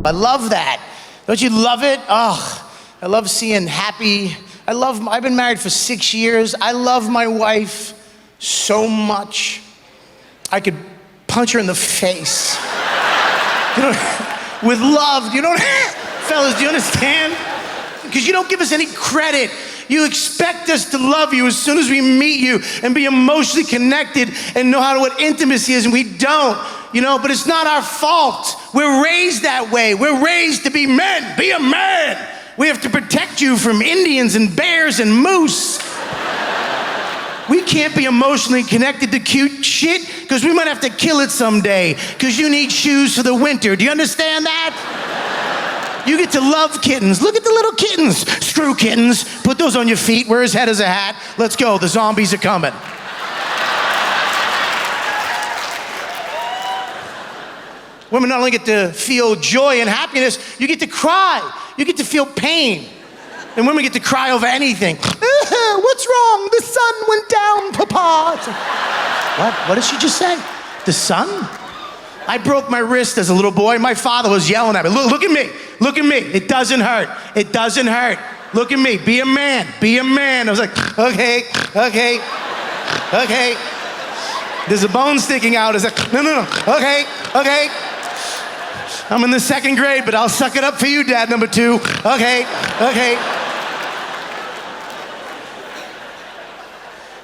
I love that. Don't you love it? Oh, I love seeing happy. I've been married for 6 years. I love my wife so much. I could punch her in the face. You know, with love. You know, fellas, do you understand? Because you don't give us any credit. You expect us to love you as soon as we meet you and be emotionally connected and know what intimacy is, and we don't. You know, but it's not our fault. We're raised that way. We're raised to be men. Be a man. We have to protect you from Indians and bears and moose. We can't be emotionally connected to cute shit because we might have to kill it someday because you need shoes for the winter. Do you understand that? You get to love kittens. Look at the little kittens. Screw kittens. Put those on your feet. Wear his head as a hat. Let's go. The zombies are coming. Women not only get to feel joy and happiness, you get to cry. You get to feel pain. And women get to cry over anything. What's wrong? The sun went down, Papa. It's like, what? What did she just say? The sun? I broke my wrist as a little boy. My father was yelling at me. Look at me. Look at me. It doesn't hurt. It doesn't hurt. Look at me. Be a man. Be a man. I was like, okay. There's a bone sticking out. It's like, no. Okay. I'm in the 2nd grade, but I'll suck it up for you, Dad, number 2. Okay.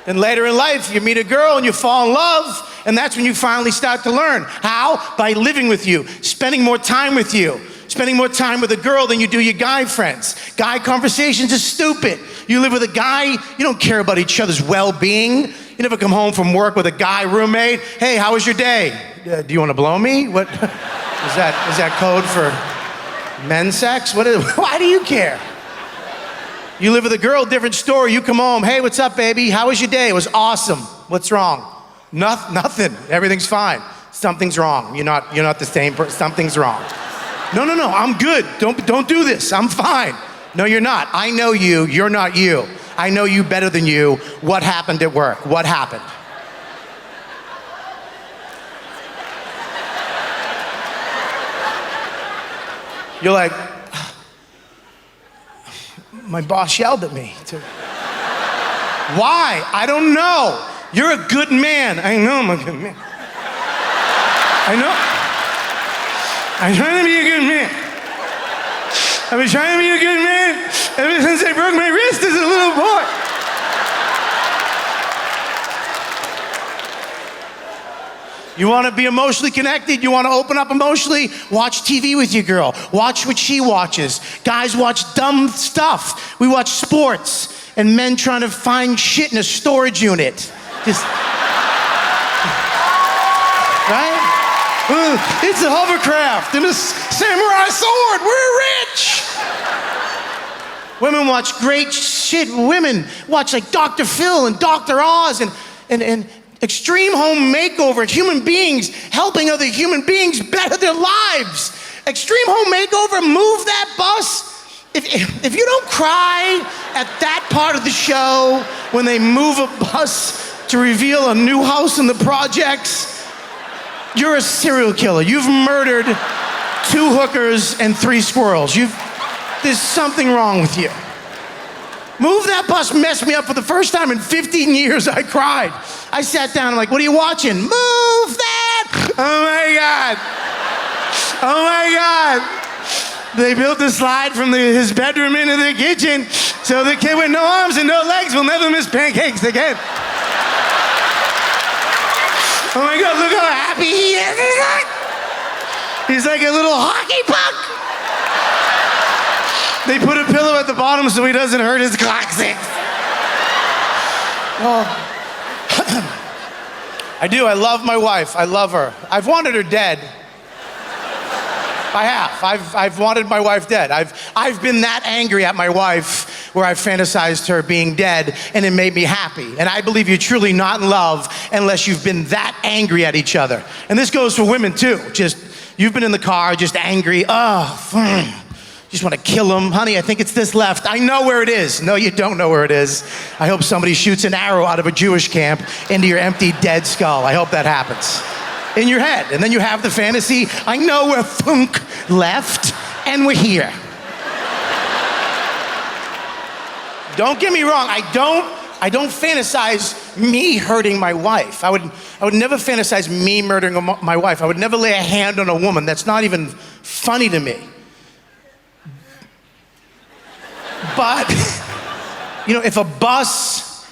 Then later in life, you meet a girl and you fall in love, and that's when you finally start to learn. How? By living with you, spending more time with you, spending more time with a girl than you do your guy friends. Guy conversations are stupid. You live with a guy, you don't care about each other's well-being. You never come home from work with a guy roommate. Hey, how was your day? Do you want to blow me? What? Is that code for men's sex? Why do you care? You live with a girl, different story. You come home, hey, what's up, baby? How was your day? It was awesome. What's wrong? Nothing. Everything's fine. Something's wrong. You're not the same person. Something's wrong. No, I'm good. Don't do this. I'm fine. No, you're not. I know you. You're not you. I know you better than you. What happened at work? What happened? You're like, my boss yelled at me. Why? I don't know. You're a good man. I know I'm a good man. I know. I'm trying to be a good man. I've been trying to be a good man ever since I broke my wrist as a little boy. You want to be emotionally connected? You want to open up emotionally? Watch TV with your girl. Watch what she watches. Guys watch dumb stuff. We watch sports and men trying to find shit in a storage unit. Just, right? It's a hovercraft and a samurai sword. We're rich. Women watch great shit. Women watch like Dr. Phil and Dr. Oz and Extreme Home Makeover, human beings helping other human beings better their lives. Extreme Home Makeover, move that bus. If you don't cry at that part of the show when they move a bus to reveal a new house in the projects, you're a serial killer. You've murdered 2 hookers and 3 squirrels. There's something wrong with you. Move that bus messed me up for the first time in 15 years. I cried. I sat down, I'm like, what are you watching? Move that! Oh my God. They built a slide from his bedroom into the kitchen so the kid with no arms and no legs will never miss pancakes again. Oh my God, look how happy he is. He's like a little hockey puck. They put a pillow at the bottom so he doesn't hurt his coccyx. Oh. I do. I love my wife. I love her. I've wanted her dead. I have. I've wanted my wife dead. I've been that angry at my wife where I fantasized her being dead and it made me happy. And I believe you're truly not in love unless you've been that angry at each other. And this goes for women too. Just, you've been in the car just angry. Just want to kill him. Honey, I think it's this left. I know where it is. No, you don't know where it is. I hope somebody shoots an arrow out of a Jewish camp into your empty, dead skull. I hope that happens. in your head. And then you have the fantasy, I know where Funk left, and we're here. Don't get me wrong, I don't fantasize me hurting my wife. I would never fantasize me murdering my wife. I would never lay a hand on a woman. That's not even funny to me. But, you know, if a bus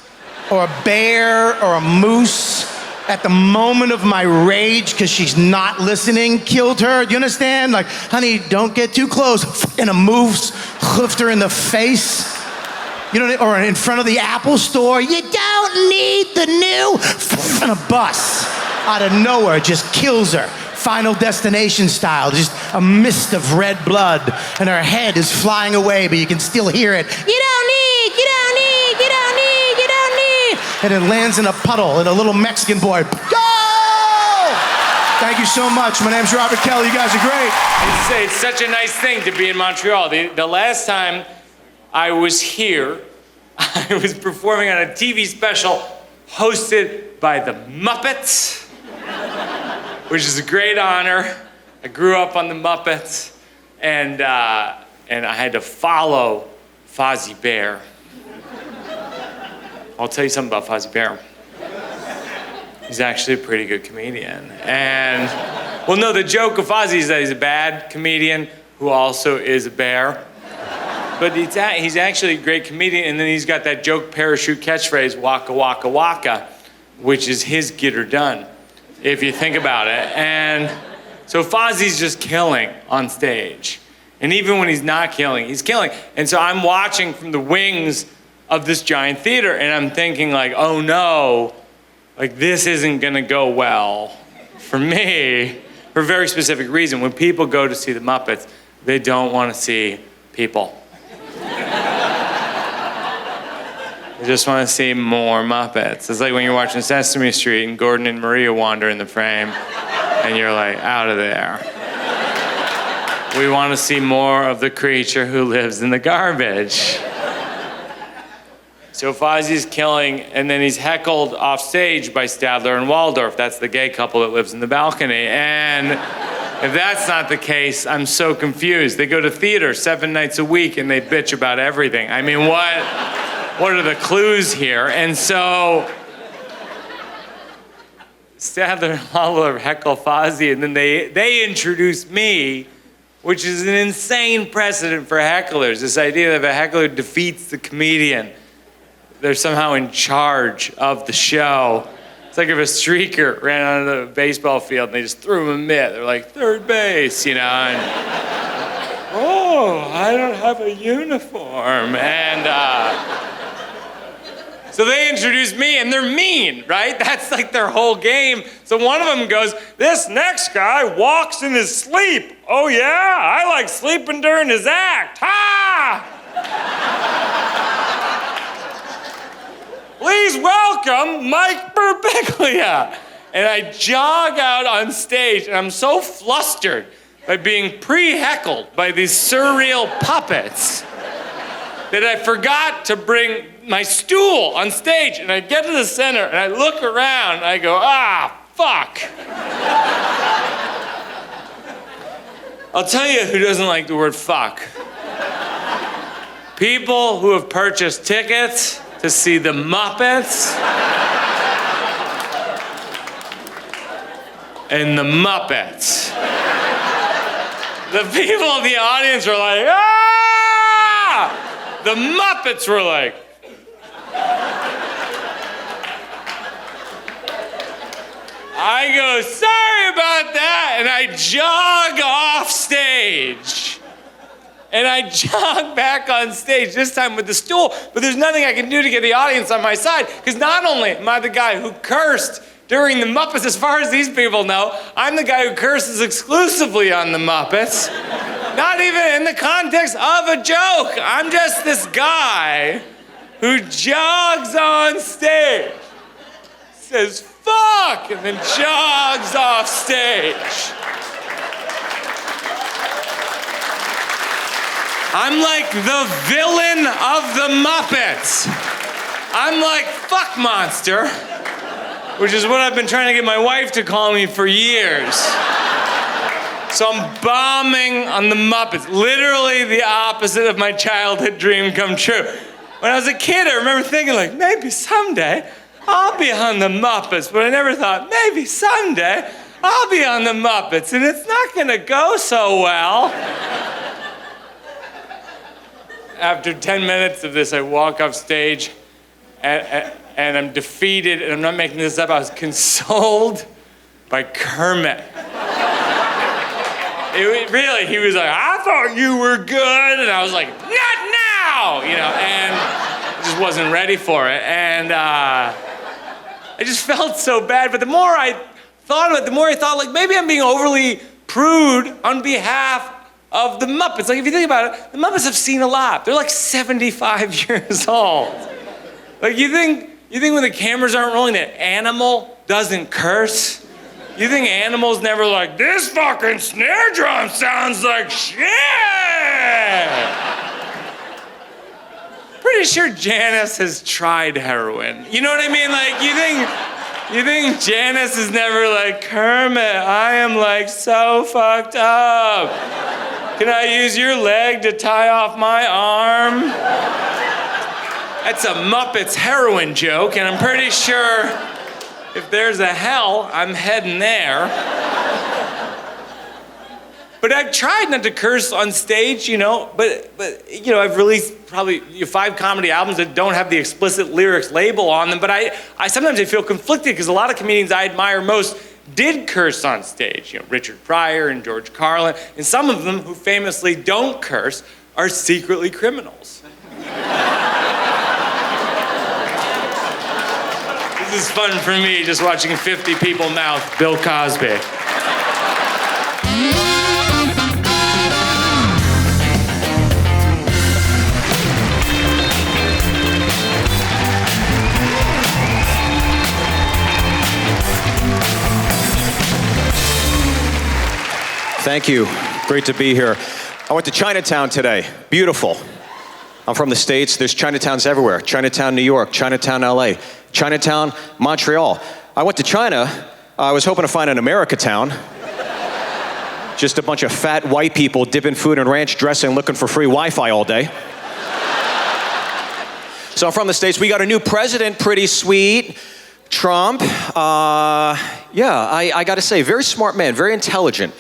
or a bear or a moose at the moment of my rage because she's not listening killed her, you understand? Like, honey, don't get too close. And a moose hoofed her in the face. You know, or in front of the Apple store, you don't need the new, and a bus out of nowhere just kills her. Final Destination style, just a mist of red blood, and her head is flying away, but you can still hear it. You don't need, you don't need, you don't need, you don't need. And it lands in a puddle, and a little Mexican boy, go! Thank you so much. My name's Robert Kelly. You guys are great. It's such a nice thing to be in Montreal. The last time I was here, I was performing on a TV special hosted by the Muppets, which is a great honor. I grew up on the Muppets, and I had to follow Fozzie Bear. I'll tell you something about Fozzie Bear. He's actually a pretty good comedian. And, well, no, the joke of Fozzie is that he's a bad comedian who also is a bear. But he's actually a great comedian, and then he's got that joke parachute catchphrase, waka, waka, waka, which is his get her done, if you think about it. And so Fozzie's just killing on stage. And even when he's not killing, he's killing. And so I'm watching from the wings of this giant theater, and I'm thinking like, oh no, like this isn't gonna go well for me, for a very specific reason. When people go to see the Muppets, they don't wanna see people. I just want to see more Muppets. It's like when you're watching Sesame Street and Gordon and Maria wander in the frame and you're like, out of there. We want to see more of the creature who lives in the garbage. So Fozzie's killing, and then he's heckled off stage by Stadler and Waldorf. That's the gay couple that lives in the balcony. And if that's not the case, I'm so confused. They go to theater 7 nights a week and they bitch about everything. I mean, what are the clues here? And so Stadler and Waldorf heckle Fozzie, and then they introduce me, which is an insane precedent for hecklers. This idea that if a heckler defeats the comedian, they're somehow in charge of the show. It's like if a streaker ran onto the baseball field and they just threw him a mitt. They're like, third base, you know. And, oh, I don't have a uniform. And so they introduce me, and they're mean, right? That's like their whole game. So one of them goes, this next guy walks in his sleep. Oh yeah, I like sleeping during his act. Ha! Please welcome Mike Birbiglia. And I jog out on stage, and I'm so flustered by being pre-heckled by these surreal puppets that I forgot to bring my stool on stage. And I get to the center, and I look around, and I go, fuck. I'll tell you who doesn't like the word fuck. People who have purchased tickets to see the Muppets and the Muppets. The people in the audience were like, ah! The Muppets were like, I go, sorry about that, and I jog off stage. And I jog back on stage, this time with the stool, but there's nothing I can do to get the audience on my side, because not only am I the guy who cursed during the Muppets, as far as these people know, I'm the guy who curses exclusively on the Muppets. Not even in the context of a joke. I'm just this guy who jogs on stage, says fuck, and then jogs off stage. I'm like the villain of the Muppets. I'm like, fuck monster. which is what I've been trying to get my wife to call me for years. So I'm bombing on the Muppets, literally the opposite of my childhood dream come true. When I was a kid, I remember thinking like, maybe someday I'll be on the Muppets, but I never thought, maybe someday I'll be on the Muppets, and it's not gonna go so well. After 10 minutes of this, I walk off stage, and I'm defeated, and I'm not making this up, I was consoled by Kermit. Really, he was like, I thought you were good, and I was like, not now, and I just wasn't ready for it, and I just felt so bad, but the more I thought of it, the more I thought, like, maybe I'm being overly prude on behalf of the Muppets. Like, if you think about it, the Muppets have seen a lot. They're like 75 years old. Like, you think when the cameras aren't rolling that Animal doesn't curse? You think Animal's never like, this fucking snare drum sounds like shit? Pretty sure Janice has tried heroin. You know what I mean? Like, you think Janice is never like, Kermit, I am like so fucked up. Can I use your leg to tie off my arm? That's a Muppets heroin joke, and I'm pretty sure if there's a hell, I'm heading there. But I've tried not to curse on stage, but I've released probably 5 comedy albums that don't have the explicit lyrics label on them, but I sometimes feel conflicted because a lot of comedians I admire most did curse on stage, Richard Pryor and George Carlin, and some of them who famously don't curse are secretly criminals. This is fun for me, just watching 50 people mouth Bill Cosby. Thank you. Great to be here. I went to Chinatown today. Beautiful. I'm from the States. There's Chinatowns everywhere. Chinatown, New York. Chinatown, LA. Chinatown, Montreal. I went to China. I was hoping to find an America town. Just a bunch of fat white people dipping food in ranch dressing, looking for free Wi-Fi all day. So I'm from the States. We got a new president, pretty sweet. Trump. I gotta say, very smart man, very intelligent.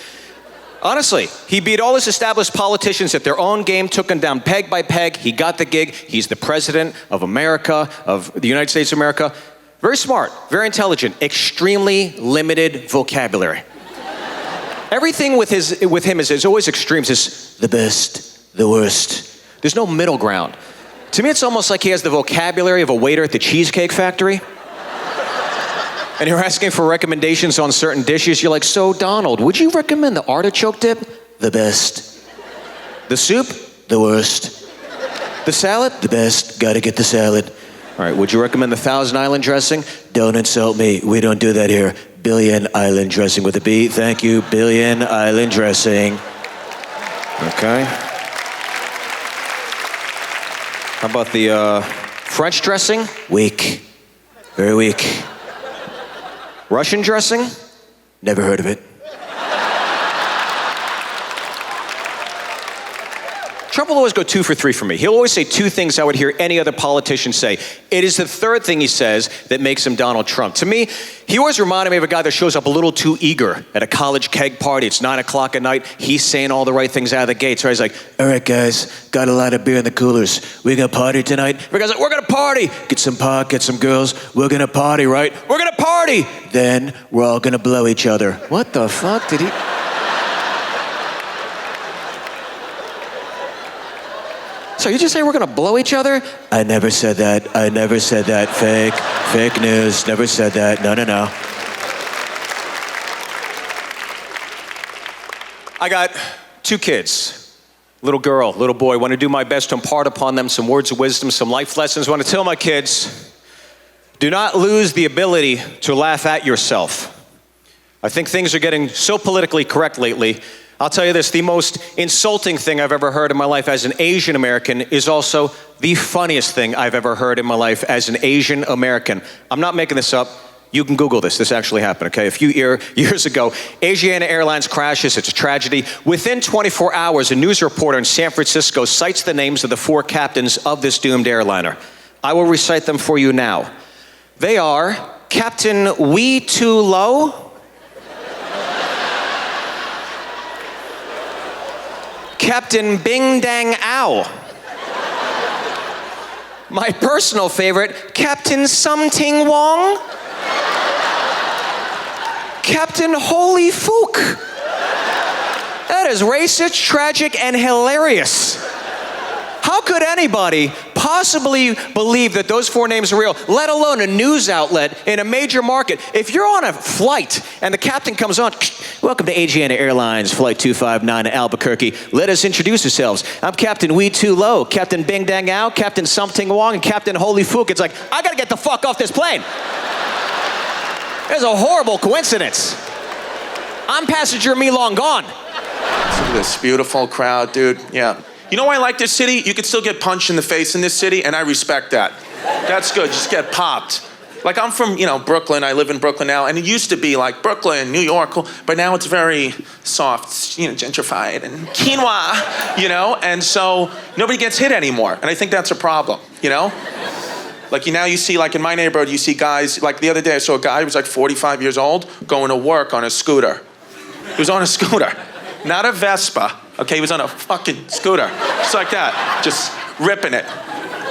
Honestly, he beat all his established politicians at their own game, took them down peg by peg. He got the gig. He's the president of America, of the United States of America. Very smart, very intelligent, extremely limited vocabulary. Everything with him is always extremes. It's the best, the worst. There's no middle ground. To me, it's almost like he has the vocabulary of a waiter at the Cheesecake Factory. And you're asking for recommendations on certain dishes. You're like, so Donald, would you recommend the artichoke dip? The best. The soup? The worst. The salad? The best. Gotta get the salad. All right, would you recommend the Thousand Island dressing? Don't insult me. We don't do that here. Billion Island dressing with a B. Thank you. Billion Island dressing. Okay. How about the French dressing? Weak. Very weak. Russian dressing? Never heard of it. Trump will always go 2 for 3 for me. He'll always say 2 things I would hear any other politician say. It is the 3rd thing he says that makes him Donald Trump. To me, he always reminded me of a guy that shows up a little too eager at a college keg party. It's 9 o'clock at night. He's saying all the right things out of the gate. So he's like, all right, guys, got a lot of beer in the coolers. We gonna party tonight? Every guy's like, we're gonna party. Get some pot, get some girls. We're gonna party, right? We're gonna party. Then we're all gonna blow each other. What the fuck did he... So you just say we're gonna blow each other? I never said that. I never said that. Fake news. Never said that. No. I got 2 kids. Little girl, little boy. Want to do my best to impart upon them some words of wisdom, some life lessons. Want to tell my kids, do not lose the ability to laugh at yourself. I think things are getting so politically correct lately. I'll tell you this, the most insulting thing I've ever heard in my life as an Asian American is also the funniest thing I've ever heard in my life as an Asian American. I'm not making this up. You can Google this. This actually happened, okay? A few years ago, Asiana Airlines crashes. It's a tragedy. Within 24 hours, a news reporter in San Francisco cites the names of the 4 captains of this doomed airliner. I will recite them for you now. They are Captain Wee Too Low, Captain Bing Dang Ow, my personal favorite, Captain Something Wong, Captain Holy Fook. That is racist, tragic, and hilarious. How could anybody possibly believe that those 4 names are real, let alone a news outlet in a major market? If you're on a flight and the captain comes on, welcome to Asiana Airlines, Flight 259 to Albuquerque. Let us introduce ourselves. I'm Captain Wee Too Low, Captain Bing Dang Ow, Captain Something Wong, and Captain Holy Fook. It's like, I gotta get the fuck off this plane. There's a horrible coincidence. I'm passenger me long gone. Look at this beautiful crowd, dude. Yeah. You know why I like this city? You could still get punched in the face in this city, and I respect that. That's good. Just get popped. Like, I'm from, Brooklyn. I live in Brooklyn now, and it used to be like Brooklyn, New York, but now it's very soft, gentrified and quinoa, and so nobody gets hit anymore, and I think that's a problem, Like, now you see, like, in my neighborhood, you see guys, like, the other day I saw a guy who was like 45 years old going to work on a scooter. He was on a scooter, not a Vespa. Okay, he was on a fucking scooter, just like that, just ripping it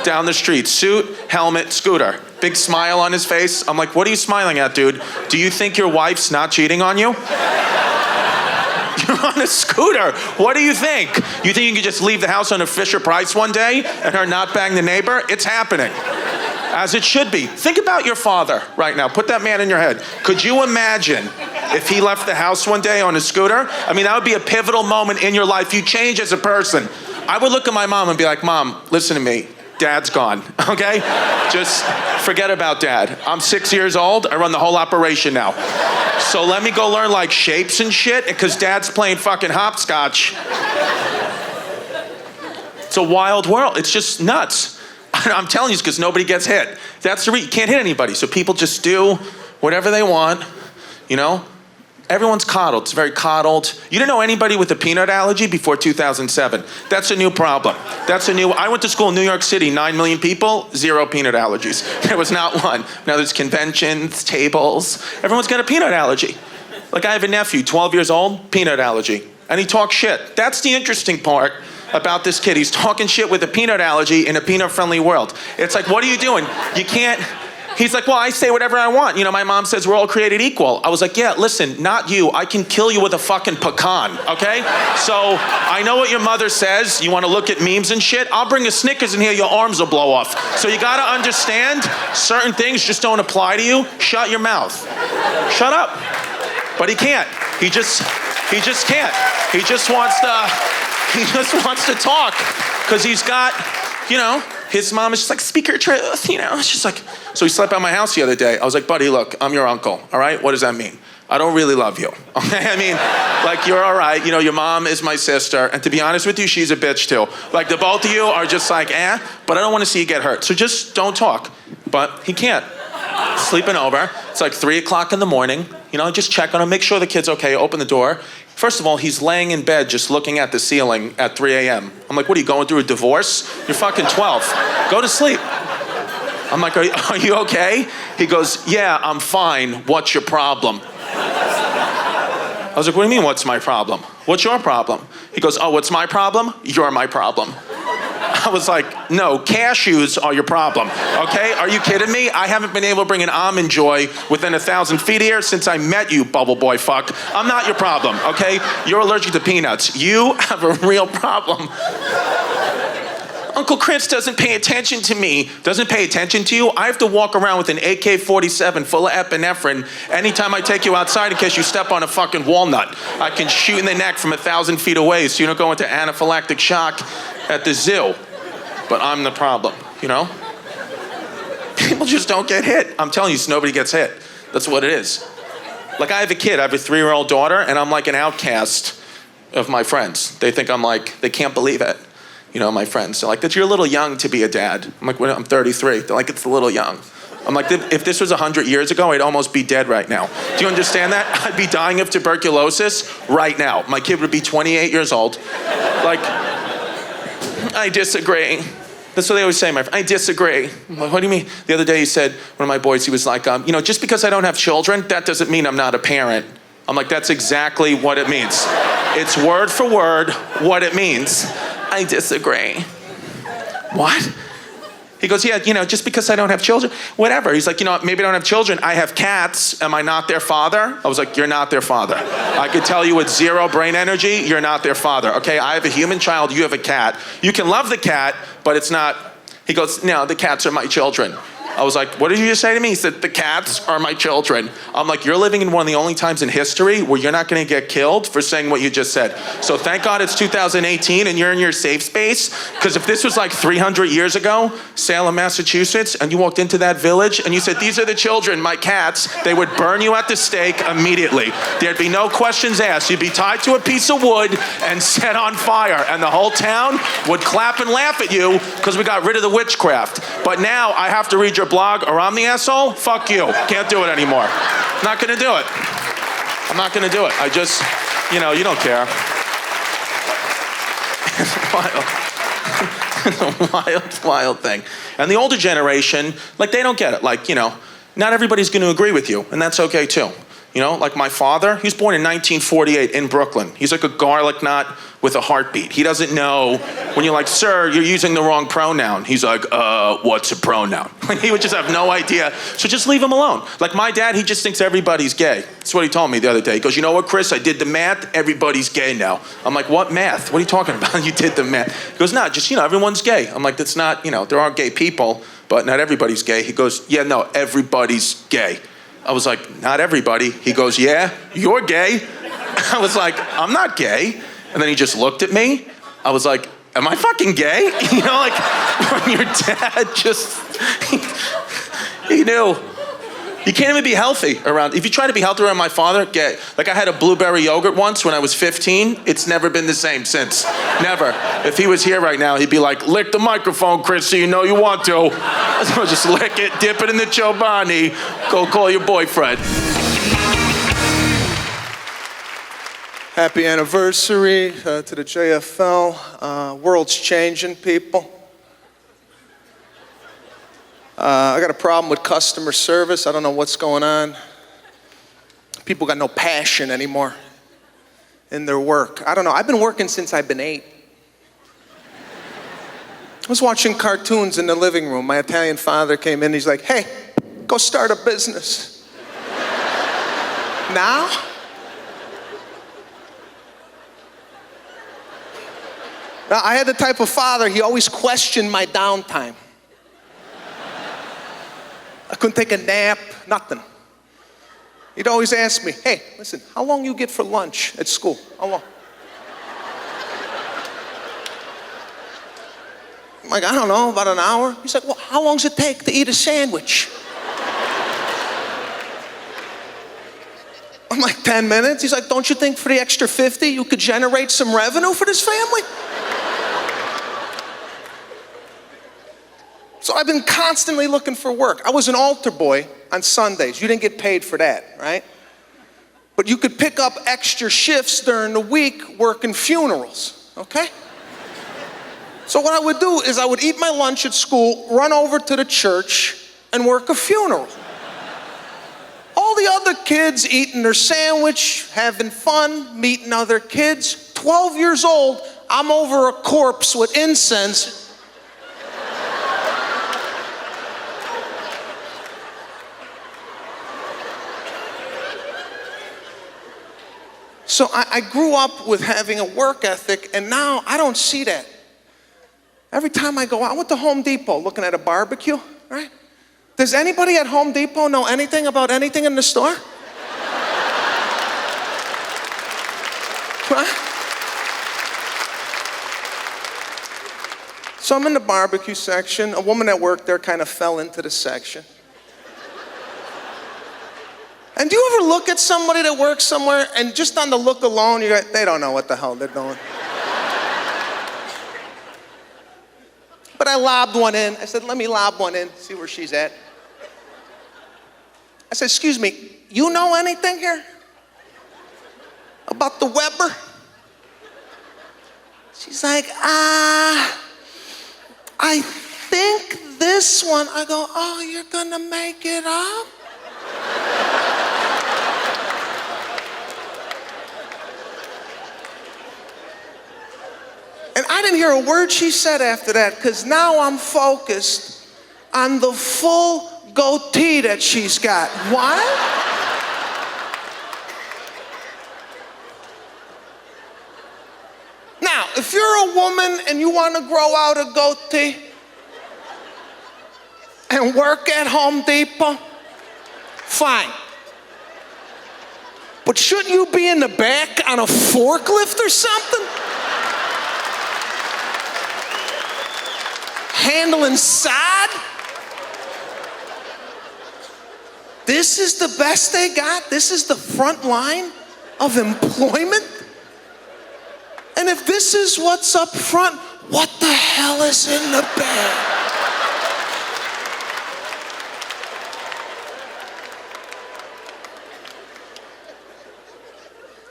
down the street. Suit, helmet, scooter. Big smile on his face. I'm like, what are you smiling at, dude? Do you think your wife's not cheating on you? You're on a scooter. What do you think? You think you could just leave the house on a Fisher-Price one day and her not bang the neighbor? It's happening. As it should be. Think about your father right now. Put that man in your head. Could you imagine if he left the house one day on a scooter? I mean, that would be a pivotal moment in your life. You change as a person. I would look at my mom and be like, Mom, listen to me. Dad's gone, okay? Just forget about Dad. I'm 6 years old. I run the whole operation now. So let me go learn like shapes and shit because Dad's playing fucking hopscotch. It's a wild world. It's just nuts. I'm telling you, it's because nobody gets hit. That's the reason. You can't hit anybody, so people just do whatever they want, Everyone's coddled. It's very coddled. You didn't know anybody with a peanut allergy before 2007. That's a new problem. I went to school in New York City, 9 million people, 0 peanut allergies. There was not one. Now there's conventions, tables. Everyone's got a peanut allergy. Like, I have a nephew, 12 years old, peanut allergy. And he talks shit. That's the interesting part about this kid. He's talking shit with a peanut allergy in a peanut-friendly world. It's like, what are you doing? You can't... He's like, well, I say whatever I want. My mom says we're all created equal. I was like, yeah, listen, not you. I can kill you with a fucking pecan, okay? So I know what your mother says. You want to look at memes and shit? I'll bring a Snickers in here, your arms will blow off. So you got to understand, certain things just don't apply to you. Shut your mouth. Shut up. But he can't. He just can't. He just wants to talk because he's got, his mom is just like, speak your truth, It's just like, so he slept at my house the other day. I was like, buddy, look, I'm your uncle, all right? What does that mean? I don't really love you, okay? I mean, like, you're all right. Your mom is my sister. And to be honest with you, she's a bitch too. Like, the both of you are just like, but I don't want to see you get hurt. So just don't talk. But he can't. Sleeping over. It's like 3 o'clock in the morning. Just check on him, make sure the kid's okay, open the door. First of all, he's laying in bed just looking at the ceiling at 3 a.m. I'm like, what, are you going through a divorce? You're fucking 12. Go to sleep. I'm like, are you okay? He goes, yeah, I'm fine. What's your problem? I was like, what do you mean, what's my problem? What's your problem? He goes, oh, what's my problem? You're my problem. I was like, no, cashews are your problem, okay? Are you kidding me? I haven't been able to bring an Almond Joy within 1,000 feet here since I met you, bubble boy fuck. I'm not your problem, okay? You're allergic to peanuts. You have a real problem. Uncle Chris doesn't pay attention to me. Doesn't pay attention to you? I have to walk around with an AK-47 full of epinephrine anytime I take you outside in case you step on a fucking walnut. I can shoot in the neck from 1,000 feet away so you don't go into anaphylactic shock at the zoo. But I'm the problem, People just don't get hit. I'm telling you, nobody gets hit. That's what it is. Like, I have a kid. I have a 3-year-old daughter, and I'm like an outcast of my friends. They think I'm like, they can't believe it. My friends. They're like, you're a little young to be a dad. I'm like, well, I'm 33. They're like, it's a little young. I'm like, if this was 100 years ago, I'd almost be dead right now. Do you understand that? I'd be dying of tuberculosis right now. My kid would be 28 years old. Like, I disagree. That's what they always say, my friend. I disagree. I'm like, what do you mean? The other day he said, one of my boys, he was like, just because I don't have children, that doesn't mean I'm not a parent. I'm like, that's exactly what it means. It's word for word what it means. I disagree. What? He goes, yeah, just because I don't have children, whatever. He's like, maybe I don't have children. I have cats. Am I not their father? I was like, you're not their father. I could tell you with zero brain energy, you're not their father. Okay, I have a human child, you have a cat. You can love the cat, but it's not. He goes, no, the cats are my children. I was like, what did you just say to me? He said, the cats are my children. I'm like, you're living in one of the only times in history where you're not gonna get killed for saying what you just said. So thank God it's 2018 and you're in your safe space, because if this was like 300 years ago, Salem, Massachusetts, and you walked into that village and you said, these are the children, my cats, they would burn you at the stake immediately. There'd be no questions asked. You'd be tied to a piece of wood and set on fire, and the whole town would clap and laugh at you because we got rid of the witchcraft. But now I have to read your blog or I'm the asshole? Fuck you. Can't do it anymore. Not gonna do it. I'm not gonna do it. I just, you don't care. It's a wild thing. And the older generation, like, they don't get it. Like, not everybody's gonna agree with you, and that's okay too. Like my father, he was born in 1948 in Brooklyn. He's like a garlic knot with a heartbeat. He doesn't know when you're like, sir, you're using the wrong pronoun. He's like, what's a pronoun? He would just have no idea. So just leave him alone. Like my dad, he just thinks everybody's gay. That's what he told me the other day. He goes, you know what, Chris, I did the math. Everybody's gay now. I'm like, what math? What are you talking about? You did the math. He goes, no, just, everyone's gay. I'm like, that's not, there are gay people, but not everybody's gay. He goes, yeah, no, everybody's gay. I was like, not everybody. He goes, yeah, you're gay. I was like, I'm not gay. And then he just looked at me. I was like, am I fucking gay? Like when your dad just, he knew. You can't even be healthy around. If you try to be healthy around my father, gay. Like I had a blueberry yogurt once when I was 15. It's never been the same since. Never. If he was here right now, he'd be like, lick the microphone, Chris, so you know you want to. So just lick it, dip it in the Chobani, go call your boyfriend. Happy anniversary to the JFL. World's changing, people. I got a problem with customer service. I don't know what's going on. People got no passion anymore in their work. I don't know. I've been working since I've been 8. I was watching cartoons in the living room. My Italian father came in. He's like, hey, go start a business. Now? Now, I had the type of father, he always questioned my downtime. I couldn't take a nap, nothing. He'd always ask me, hey, listen, how long you get for lunch at school? How long? I'm like, I don't know, about an hour. He's like, well, how long does it take to eat a sandwich? I'm like, 10 minutes? He's like, don't you think for the extra 50 you could generate some revenue for this family? So I've been constantly looking for work. I was an altar boy on Sundays. You didn't get paid for that, right? But you could pick up extra shifts during the week working funerals, okay? So what I would do is I would eat my lunch at school, run over to the church, and work a funeral. All the other kids eating their sandwich, having fun, meeting other kids. 12 years old, I'm over a corpse with incense. So I grew up with having a work ethic, and now I don't see that. Every time I go out, I went to Home Depot looking at a barbecue, right? Does anybody at Home Depot know anything about anything in the store? Right? So I'm in the barbecue section. A woman that worked there kind of fell into the section. And do you ever look at somebody that works somewhere and just on the look alone, you're like, they don't know what the hell they're doing. But I lobbed one in. I said, let me lob one in, see where she's at. I said, excuse me, you know anything here about the Weber? She's like, I think this one. I go, oh, you're gonna make it up? And I didn't hear a word she said after that, because now I'm focused on the full goatee that she's got. What? Now, if you're a woman and you want to grow out a goatee and work at Home Depot, fine. But shouldn't you be in the back on a forklift or something? Handling sod? This is the best they got? This is the front line of employment? And if this is what's up front, what the hell is in the back?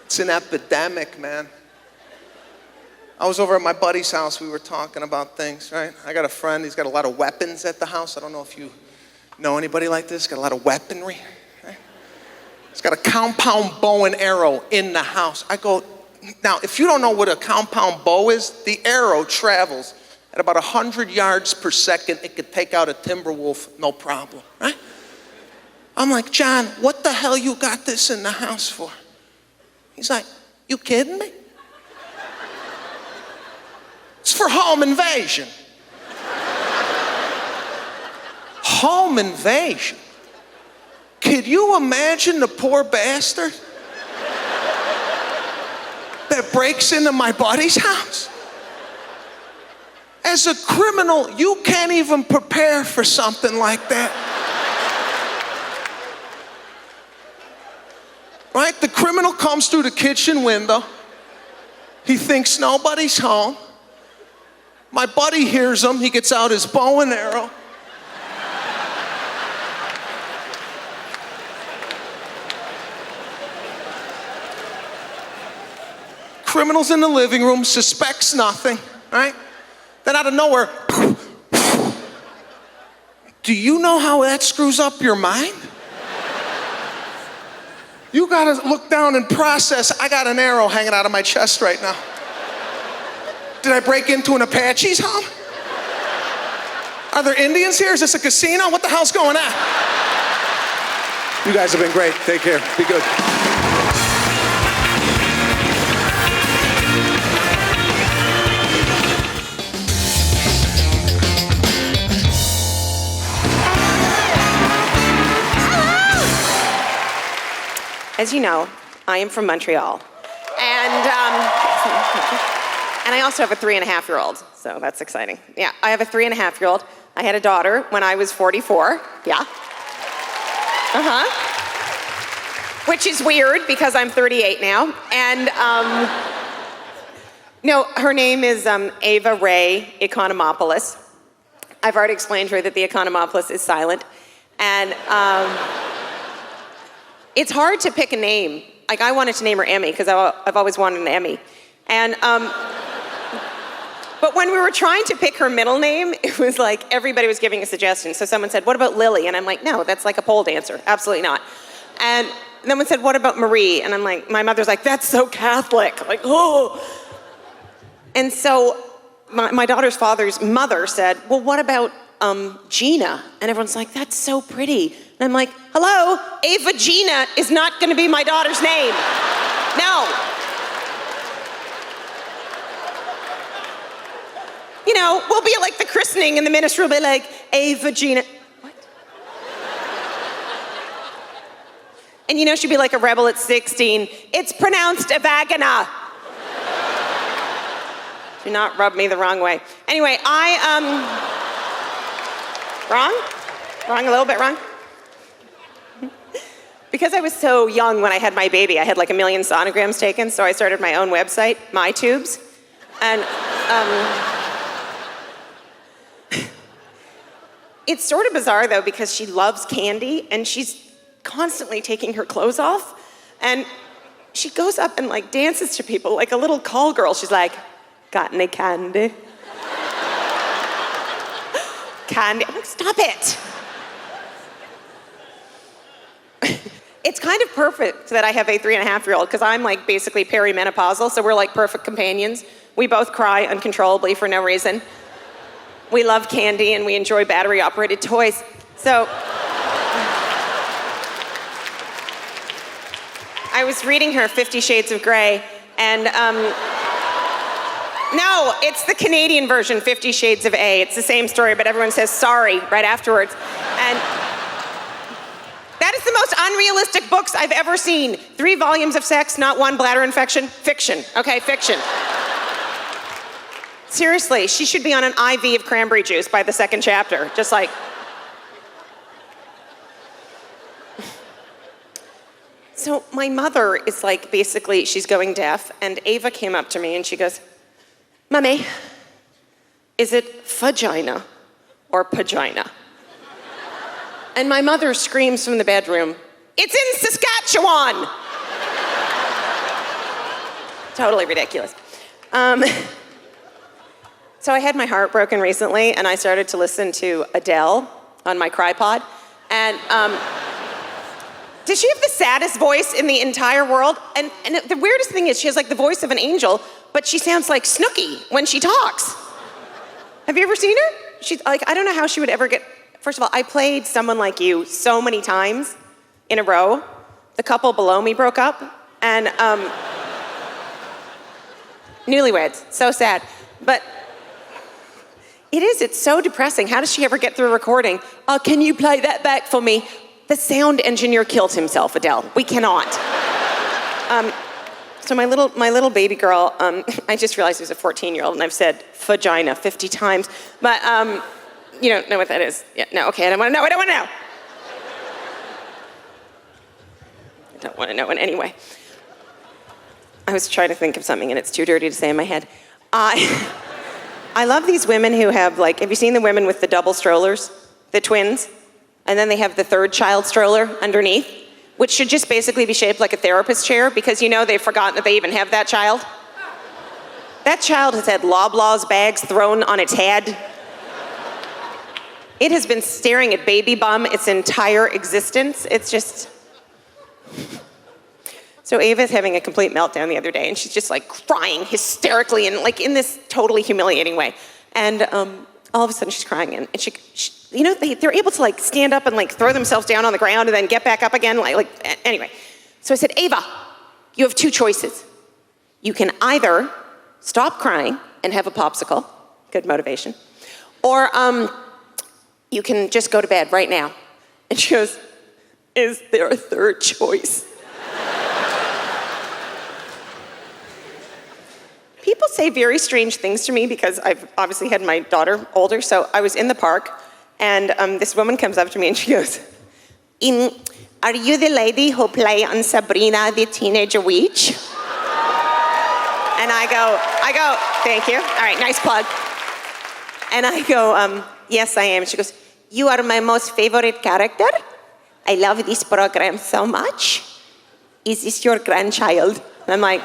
It's an epidemic, man. I was over at my buddy's house. We were talking about things, right? I got a friend. He's got a lot of weapons at the house. I don't know if you know anybody like this. Got a lot of weaponry, right? He's got a compound bow and arrow in the house. I go, now, if you don't know what a compound bow is, the arrow travels at about 100 yards per second. It could take out a timber wolf, no problem, right? I'm like, John, what the hell you got this in the house for? He's like, you kidding me? It's for home invasion. Home invasion? Could you imagine the poor bastard that breaks into my buddy's house? As a criminal, you can't even prepare for something like that. Right? The criminal comes through the kitchen window. He thinks nobody's home. My buddy hears him. He gets out his bow and arrow. Criminal's in the living room, suspects nothing, right? Then out of nowhere, do you know how that screws up your mind? You gotta look down and process, I got an arrow hanging out of my chest right now. Did I break into an Apache's home? Are there Indians here? Is this a casino? What the hell's going on? You guys have been great. Take care. Be good. As you know, I am from Montreal. And I also have a 3.5-year-old, so that's exciting. Yeah, I have a 3.5-year-old. I had a daughter when I was 44. Yeah. Which is weird because I'm 38 now. And no, her name is Ava Ray Economopoulos. I've already explained to her that the Economopoulos is silent. And it's hard to pick a name. Like, I wanted to name her Emmy because I've always wanted an Emmy. And but when we were trying to pick her middle name, it was like everybody was giving a suggestion. So someone said, what about Lily? And I'm like, no, that's like a pole dancer. Absolutely not. And then one said, what about Marie? And I'm like, my mother's like, that's so Catholic. Like, oh. And so my daughter's father's mother said, well, what about Gina? And everyone's like, that's so pretty. And I'm like, hello, Ava Gina is not gonna be my daughter's name. No. You know, we'll be like the christening and the minister will be like, Ava Gina. What? And you know, she'd be like a rebel at 16. It's pronounced Evagina. Do not rub me the wrong way. Anyway, wrong? Wrong, a little bit wrong? Because I was so young when I had my baby, I had like 1 million sonograms taken, so I started my own website, MyTubes. And it's sort of bizarre though, because she loves candy and she's constantly taking her clothes off. And she goes up and like dances to people like a little call girl. She's like, got any candy? Candy. I'm like, stop it. It's kind of perfect that I have a 3.5-year-old because I'm like basically perimenopausal, so we're like perfect companions. We both cry uncontrollably for no reason. We love candy and we enjoy battery-operated toys. So I was reading her 50 Shades of Grey, and no, it's the Canadian version, 50 Shades of A. It's the same story, but everyone says sorry right afterwards. And that is the most unrealistic books I've ever seen. 3 volumes of sex, not 1 bladder infection. Fiction, okay, fiction. Seriously, she should be on an IV of cranberry juice by the 2nd chapter. Just like. So my mother is like, basically, she's going deaf, and Ava came up to me and she goes, Mummy, is it vagina or pagina? And my mother screams from the bedroom, it's in Saskatchewan! Totally ridiculous. So I had my heart broken recently, and I started to listen to Adele on my Crypod. And does she have the saddest voice in the entire world? And the weirdest thing is she has like the voice of an angel, but she sounds like Snooki when she talks. Have you ever seen her? She's like, I don't know how she would ever get. First of all, I played Someone Like You so many times in a row. The couple below me broke up, and newlyweds, so sad. But it's so depressing. How does she ever get through a recording? Can you play that back for me? The sound engineer killed himself, Adele. We cannot. So my little baby girl, I just realized he was a 14-year-old, and I've said vagina 50 times, but you don't know what that is. Yeah, no, okay, I don't want to know. I don't want to know it anyway. I was trying to think of something, and it's too dirty to say in my head. I love these women who have have you seen the women with the double strollers, the twins? And then they have the 3rd child stroller underneath, which should just basically be shaped like a therapist chair because they've forgotten that they even have that child. That child has had Loblaws bags thrown on its head. It has been staring at baby bum its entire existence. It's just. So Ava's having a complete meltdown the other day, and she's just like crying hysterically and like in this totally humiliating way. And all of a sudden she's crying, and she they're able to like stand up and like throw themselves down on the ground and then get back up again. Anyway. So I said, Ava, you have 2 choices. You can either stop crying and have a popsicle, good motivation, or you can just go to bed right now. And she goes, is there a 3rd choice? People say very strange things to me because I've obviously had my daughter older. So I was in the park, and this woman comes up to me and she goes, are you the lady who play on Sabrina the Teenage Witch? And I go, thank you. All right, nice plug. And I go, yes, I am. She goes, you are my most favorite character. I love this program so much. Is this your grandchild? And I'm like,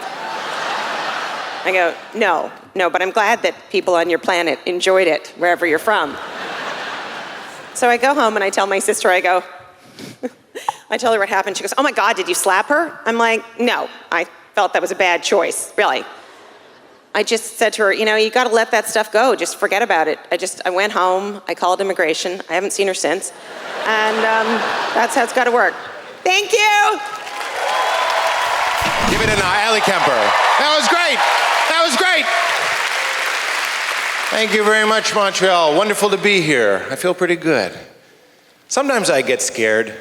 I go, no, but I'm glad that people on your planet enjoyed it, wherever you're from. So I go home and I tell my sister, I tell her what happened. She goes, oh my God, did you slap her? I'm like, no, I felt that was a bad choice, really. I just said to her, you gotta let that stuff go, just forget about it. I went home, I called immigration, I haven't seen her since, and that's how it's gotta work. Thank you! Give it an Allie Kemper. That was great. That was great. Thank you very much, Montreal. Wonderful to be here. I feel pretty good. Sometimes I get scared.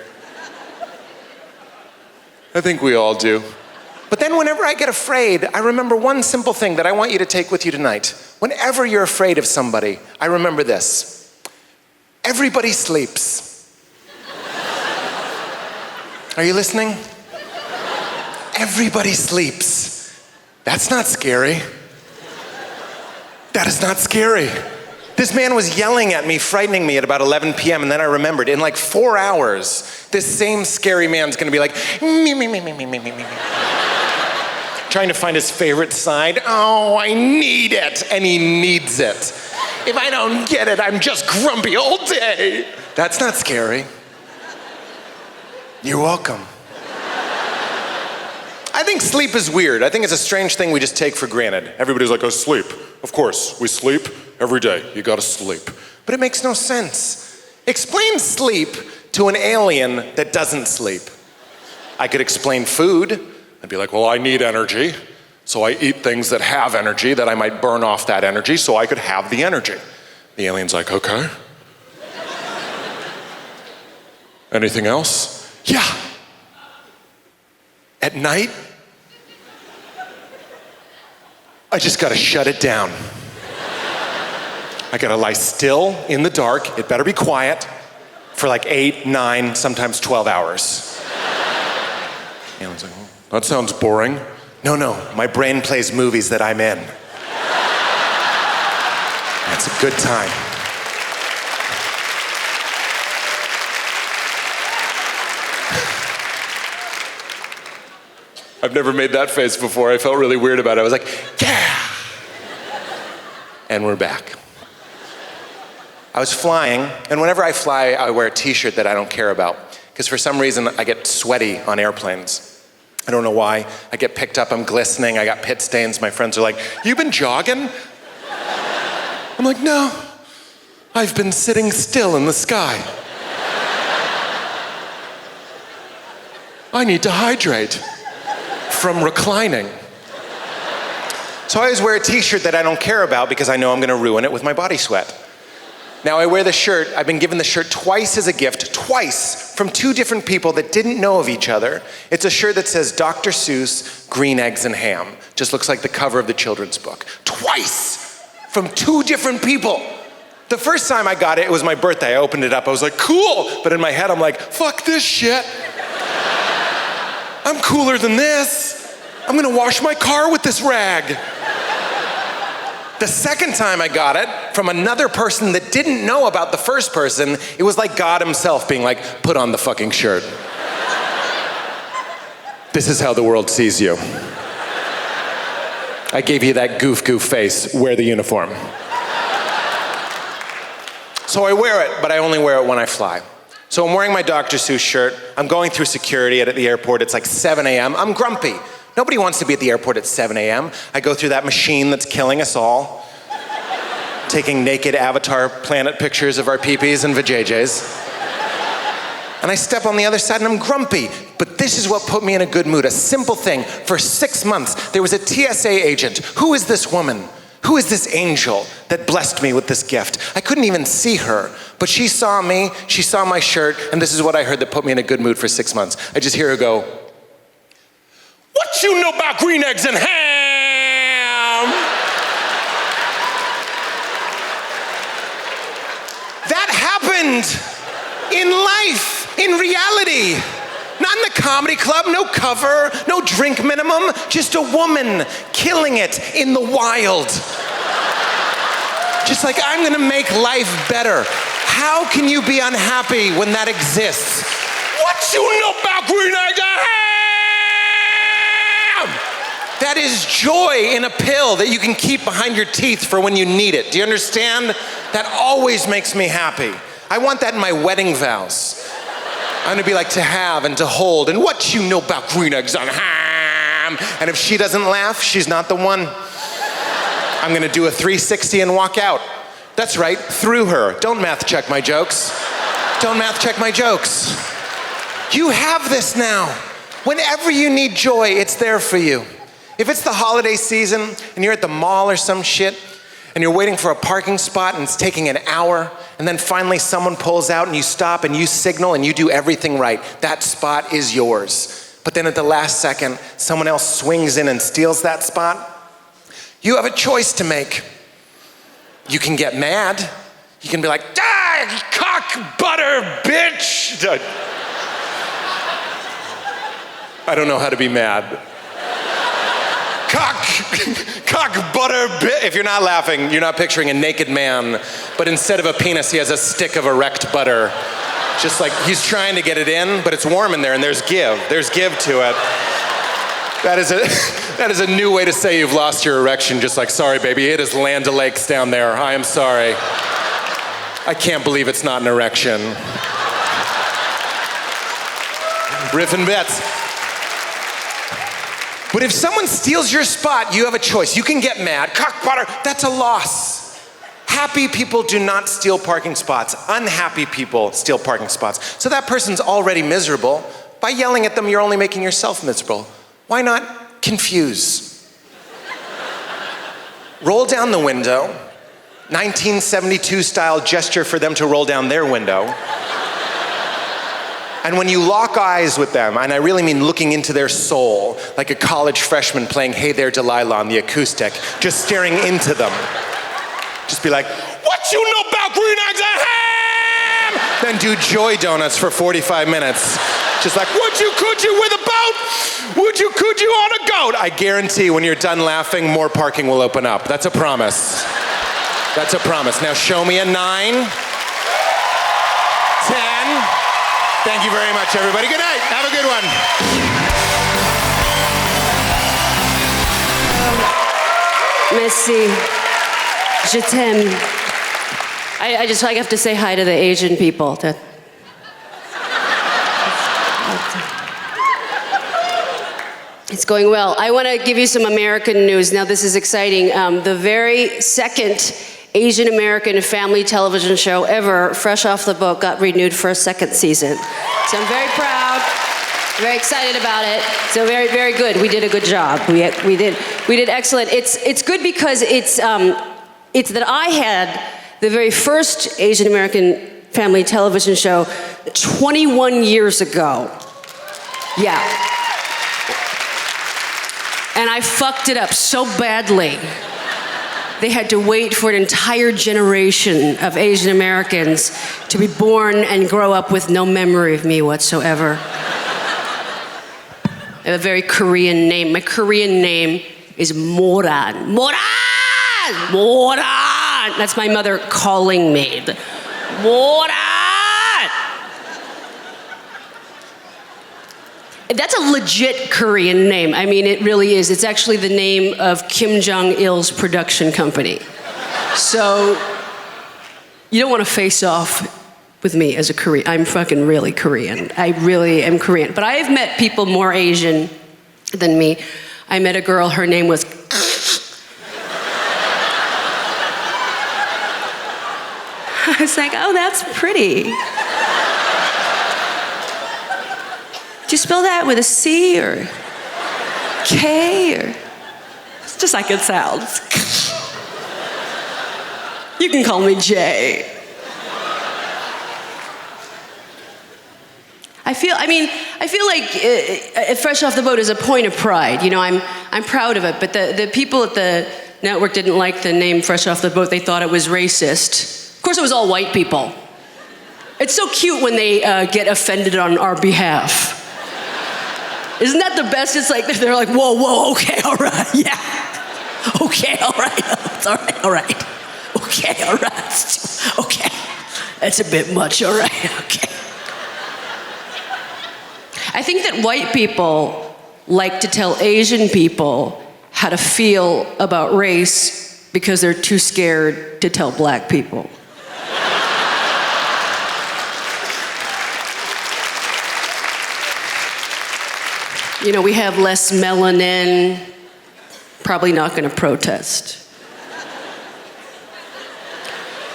I think we all do. But then whenever I get afraid, I remember one simple thing that I want you to take with you tonight. Whenever you're afraid of somebody, I remember this. Everybody sleeps. Are you listening? Everybody sleeps. That's not scary. That is not scary. This man was yelling at me, frightening me at about 11 p.m., and then I remembered, in like 4 hours, this same scary man's gonna be like, me, me, me, me, me, me, me, me. Trying to find his favorite side. Oh, I need it, and he needs it. If I don't get it, I'm just grumpy all day. That's not scary. You're welcome. I think sleep is weird. I think it's a strange thing we just take for granted. Everybody's like, oh, sleep. Of course, we sleep every day. You gotta sleep. But it makes no sense. Explain sleep to an alien that doesn't sleep. I could explain food. I'd be like, well, I need energy, so I eat things that have energy that I might burn off that energy so I could have the energy. The alien's like, okay. Anything else? Yeah. At night, I just gotta shut it down. I gotta lie still in the dark, it better be quiet, for like 8, 9, sometimes 12 hours. The alien's like, oh, that sounds boring. No, my brain plays movies that I'm in. That's a good time. I've never made that face before. I felt really weird about it. I was like, yeah! And we're back. I was flying, and whenever I fly, I wear a t-shirt that I don't care about, because for some reason, I get sweaty on airplanes. I don't know why. I get picked up, I'm glistening, I got pit stains. My friends are like, you been jogging? I'm like, no, I've been sitting still in the sky. I need to hydrate from reclining. So I always wear a t-shirt that I don't care about because I know I'm gonna ruin it with my body sweat. Now I wear the shirt, I've been given the shirt twice as a gift, twice, from 2 different people that didn't know of each other. It's a shirt that says Dr. Seuss, green eggs and ham. Just looks like the cover of the children's book. Twice, from 2 different people. The first time I got it, it was my birthday. I opened it up, I was like, cool! But in my head, I'm like, fuck this shit. I'm cooler than this. I'm gonna wash my car with this rag. The second time I got it, from another person that didn't know about the first person, it was like God himself being like, put on the fucking shirt. This is how the world sees you. I gave you that goof face, wear the uniform. So I wear it, but I only wear it when I fly. So I'm wearing my Dr. Seuss shirt, I'm going through security at the airport, it's like 7 a.m., I'm grumpy. Nobody wants to be at the airport at 7 a.m. I go through that machine that's killing us all, taking naked avatar planet pictures of our peepees and vajayjays. And I step on the other side and I'm grumpy. But this is what put me in a good mood, a simple thing. For 6 months, there was a TSA agent. Who is this woman? Who is this angel that blessed me with this gift? I couldn't even see her, but she saw me, she saw my shirt, and this is what I heard that put me in a good mood for 6 months. I just hear her go, what you know about green eggs and ham? That happened in life, in reality. Not in the comedy club, no cover, no drink minimum, just a woman killing it in the wild. Just like, I'm gonna make life better. How can you be unhappy when that exists? What you know about green eggs and ham? That is joy in a pill that you can keep behind your teeth for when you need it. Do you understand? That always makes me happy. I want that in my wedding vows. I'm gonna be like, to have and to hold, and what you know about green eggs and ham? And if she doesn't laugh, she's not the one. I'm gonna do a 360 and walk out. That's right, through her. Don't math check my jokes. Don't math check my jokes. You have this now. Whenever you need joy, it's there for you. If it's the holiday season and you're at the mall or some shit and you're waiting for a parking spot and it's taking an hour and then finally someone pulls out and you stop and you signal and you do everything right, that spot is yours. But then at the last second, someone else swings in and steals that spot. You have a choice to make. You can get mad. You can be like, die, cock butter, bitch. I don't know how to be mad. Cock butter, bitch. If you're not laughing, you're not picturing a naked man but instead of a penis, he has a stick of erect butter. Just like he's trying to get it in, but it's warm in there and there's give. There's give to it. That is a new way to say you've lost your erection, just like, sorry, baby, it is Land O'Lakes down there. I am sorry. I can't believe it's not an erection. Riffing bets. But if someone steals your spot, you have a choice. You can get mad, cockbutter, that's a loss. Happy people do not steal parking spots. Unhappy people steal parking spots. So that person's already miserable. By yelling at them, you're only making yourself miserable. Why not confuse? Roll down the window, 1972 style gesture for them to roll down their window. And when you lock eyes with them, and I really mean looking into their soul, like a college freshman playing Hey There Delilah on the acoustic, just staring into them. Just be like, what you know about green eggs and ham? Then do joy donuts for 45 minutes. Just like, could you with a boat? Could you on a goat? I guarantee when you're done laughing, more parking will open up. That's a promise. That's a promise. Now show me a 9, 10. Thank you very much, everybody. Good night. Have a good one. Merci. Je t'aime. I have to say hi to the Asian people. It's going well. I want to give you some American news. Now, this is exciting. The very second Asian American family television show ever, fresh off the boat, got renewed for a second season. So I'm very proud, very excited about it. So very, very good. We did a good job. We did excellent. It's good because it's that I had the very first Asian American family television show 21 years ago. Yeah. And I fucked it up so badly. They had to wait for an entire generation of Asian Americans to be born and grow up with no memory of me whatsoever. I have a very Korean name. My Korean name is Moran. Moran! Moran! That's my mother calling me. Moran! That's a legit Korean name. I mean, it really is. It's actually the name of Kim Jong-il's production company. So, you don't want to face off with me as a Korean. I'm fucking really Korean. I really am Korean. But I have met people more Asian than me. I met a girl, her name was I was like, oh, that's pretty. Do you spell that with a C or K or? It's just like it sounds. You can call me Jay. I feel like Fresh Off the Boat is a point of pride. You know, I'm proud of it, but the people at the network didn't like the name Fresh Off the Boat. They thought it was racist. Of course, it was all white people. It's so cute when they get offended on our behalf. Isn't that the best? It's like, they're like, whoa, okay, all right, yeah. Okay, all right, all right. Okay, all right, okay. That's a bit much, all right, okay. I think that white people like to tell Asian people how to feel about race because they're too scared to tell black people. You know, we have less melanin, probably not gonna protest.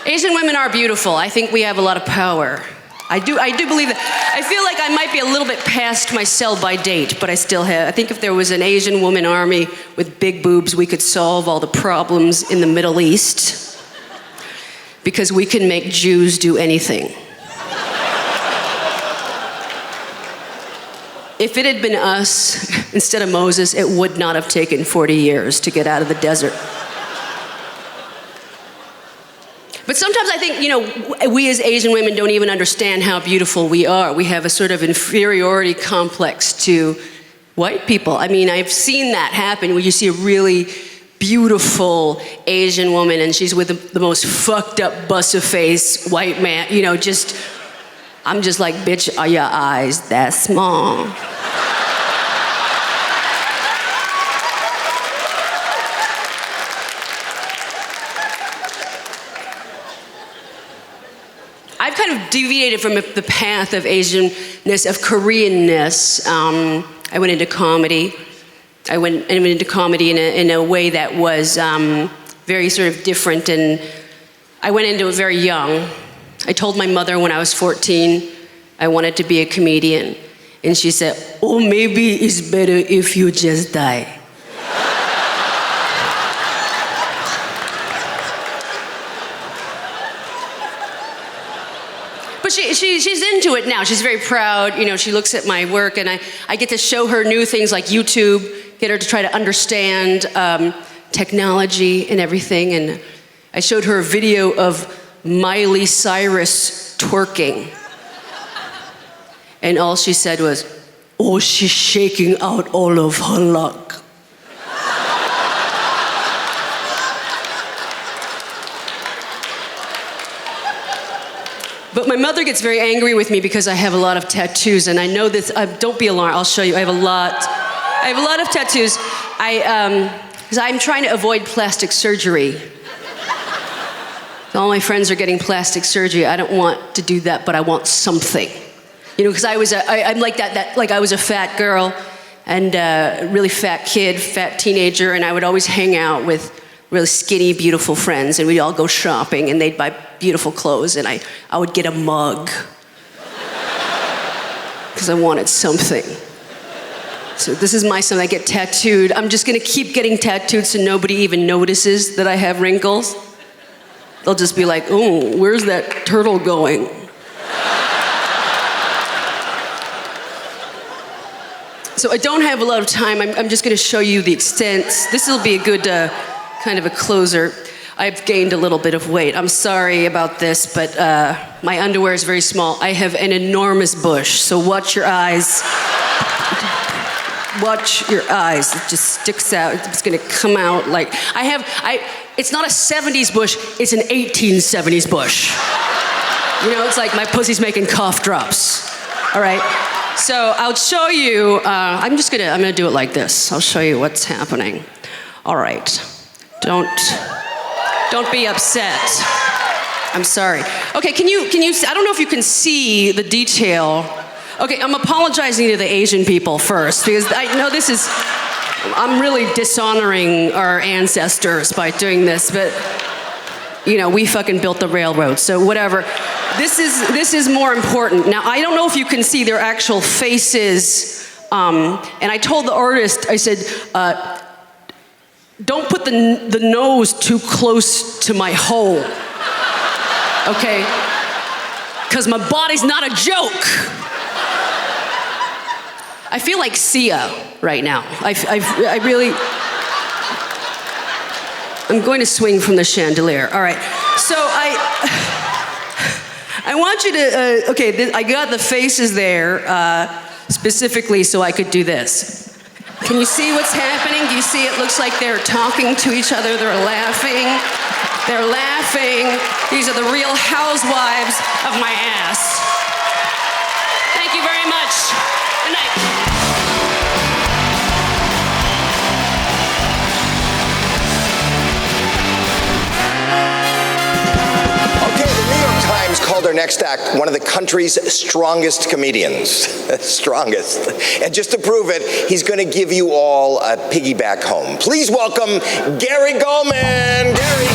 Asian women are beautiful. I think we have a lot of power. I do believe that. I feel like I might be a little bit past my sell-by date, but I still have. I think if there was an Asian woman army with big boobs, we could solve all the problems in the Middle East. Because we can make Jews do anything. If it had been us, instead of Moses, it would not have taken 40 years to get out of the desert. But sometimes I think, you know, we as Asian women don't even understand how beautiful we are. We have a sort of inferiority complex to white people. I mean, I've seen that happen where you see a really beautiful Asian woman, and she's with the most fucked up bust-a-face white man. You know, I'm just like, bitch, are your eyes that small? I've kind of deviated from the path of Asianness, of Koreanness. I went into comedy. I went into comedy in a way that was very sort of different, and I went into it very young. I told my mother when I was 14 I wanted to be a comedian, and she said, "Oh, maybe it's better if you just die." But she's into it now. She's very proud. You know, she looks at my work, and I get to show her new things like YouTube, get her to try to understand technology and everything. And I showed her a video of Miley Cyrus twerking. And all she said was, "Oh, she's shaking out all of her luck." But my mother gets very angry with me because I have a lot of tattoos, and I know this. Don't be alarmed. I'll show you. I have a lot of tattoos. Because I'm trying to avoid plastic surgery. All my friends are getting plastic surgery. I don't want to do that, but I want something. You know, because I'm like that. Like I was a fat girl, and a really fat kid, fat teenager, and I would always hang out with really skinny, beautiful friends, and we'd all go shopping, and they'd buy beautiful clothes, and I would get a mug because I wanted something. So this is my son. I get tattooed. I'm just gonna keep getting tattooed so nobody even notices that I have wrinkles. They'll just be like, "Oh, where's that turtle going?" So I don't have a lot of time. I'm just gonna show you the extent. This will be a good kind of a closer. I've gained a little bit of weight. I'm sorry about this, but my underwear is very small. I have an enormous bush, so watch your eyes. Watch your eyes. It just sticks out. It's gonna come out like, it's not a 70s bush, it's an 1870s bush. You know, it's like my pussy's making cough drops. All right? So I'll show you, I'm gonna do it like this. I'll show you what's happening. All right. Don't be upset. I'm sorry. Okay, can you, I don't know if you can see the detail. Okay, I'm apologizing to the Asian people first, because I know I'm really dishonoring our ancestors by doing this, but you know, we fucking built the railroad, so whatever. This is more important. Now, I don't know if you can see their actual faces, and I told the artist, I said, don't put the nose too close to my hole, okay? Because my body's not a joke. I feel like Sia right now. I really, I'm going to swing from the chandelier. All right, so I want you to, I got the faces there specifically so I could do this. Can you see what's happening? Do you see it looks like they're talking to each other, they're laughing. They're laughing. These are the real housewives of my ass. Thank you very much. Good night. Called our next act one of the country's strongest comedians. Strongest. And just to prove it, he's going to give you all a piggyback home. Please welcome Gary Gulman. Gary.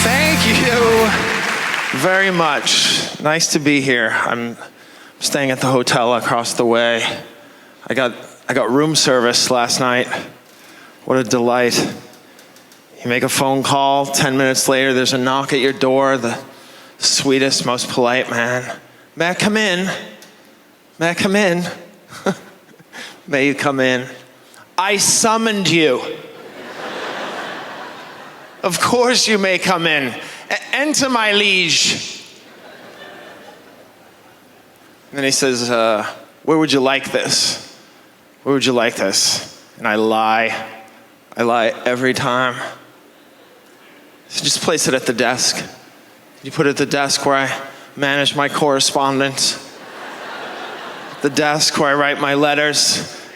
Thank you very much. Nice to be here. I'm staying at the hotel across the way. I got room service last night. What a delight. You make a phone call, 10 minutes later, there's a knock at your door, the sweetest, most polite man. May I come in? May I come in? May you come in? I summoned you. Of course you may come in. Enter, my liege. And then he says, where would you like this? Where would you like this? And I lie. I lie every time. So just place it at the desk. You put it at the desk where I manage my correspondence. The desk where I write my letters,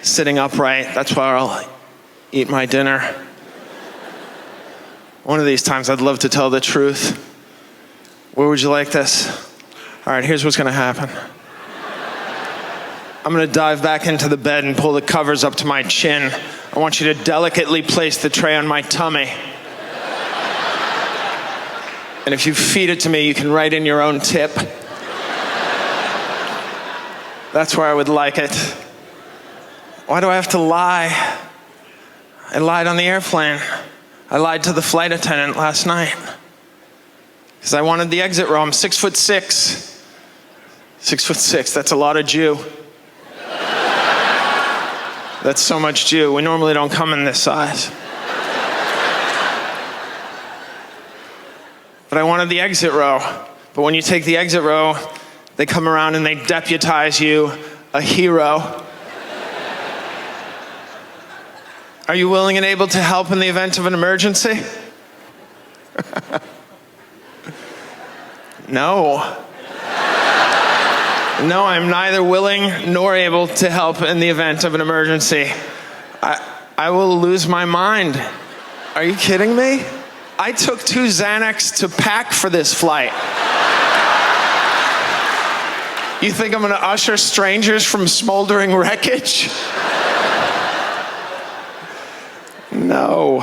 sitting upright. That's where I'll eat my dinner. One of these times I'd love to tell the truth. Where would you like this? All right, here's what's gonna happen. I'm gonna dive back into the bed and pull the covers up to my chin. I want you to delicately place the tray on my tummy. And if you feed it to me, you can write in your own tip. That's where I would like it. Why do I have to lie? I lied on the airplane. I lied to the flight attendant last night. Because I wanted the exit row. I'm 6'6". 6'6", that's a lot of Jew. That's so much Jew. We normally don't come in this size. But I wanted the exit row. But when you take the exit row, they come around and they deputize you a hero. Are you willing and able to help in the event of an emergency? No. No, I'm neither willing nor able to help in the event of an emergency. I will lose my mind. Are you kidding me? I took 2 Xanax to pack for this flight. You think I'm gonna usher strangers from smoldering wreckage? No.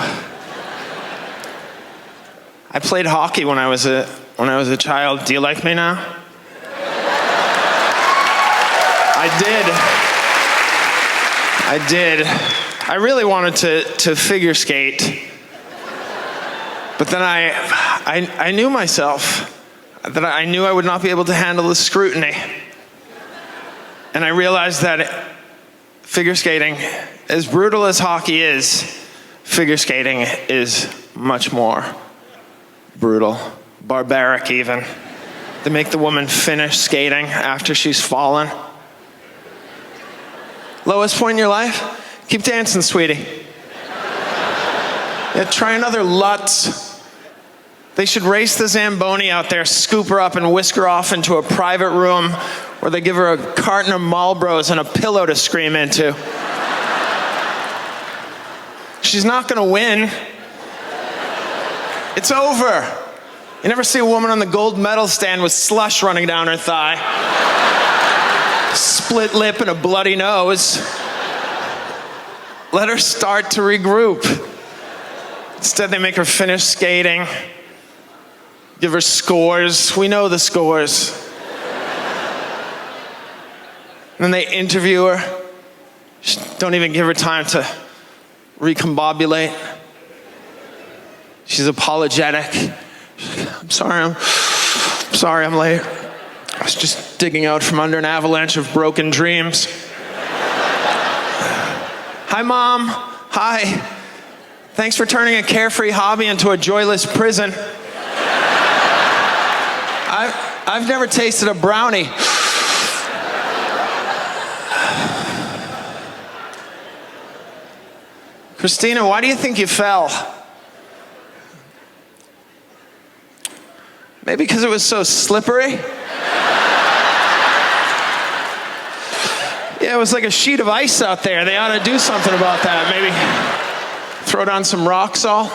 I played hockey when I was a child. Do you like me now? I did. I really wanted to figure skate. But then I knew myself, that I knew I would not be able to handle the scrutiny. And I realized that figure skating, as brutal as hockey is, figure skating is much more brutal, barbaric even. They make the woman finish skating after she's fallen. Lowest point in your life? Keep dancing, sweetie. Yeah, try another Lutz. They should race the Zamboni out there, scoop her up and whisk her off into a private room where they give her a carton of Marlboros and a pillow to scream into. She's not gonna win. It's over. You never see a woman on the gold medal stand with slush running down her thigh. Split lip and a bloody nose. Let her start to regroup. Instead, they make her finish skating. Give her scores. We know the scores. And then they interview her. Don't even give her time to recombobulate. She's apologetic. I'm sorry I'm late. I was just digging out from under an avalanche of broken dreams. Hi, Mom. Hi. Thanks for turning a carefree hobby into a joyless prison. I've never tasted a brownie. Christina, why do you think you fell? Maybe because it was so slippery? Yeah, it was like a sheet of ice out there. They ought to do something about that. Maybe throw down some rock salt.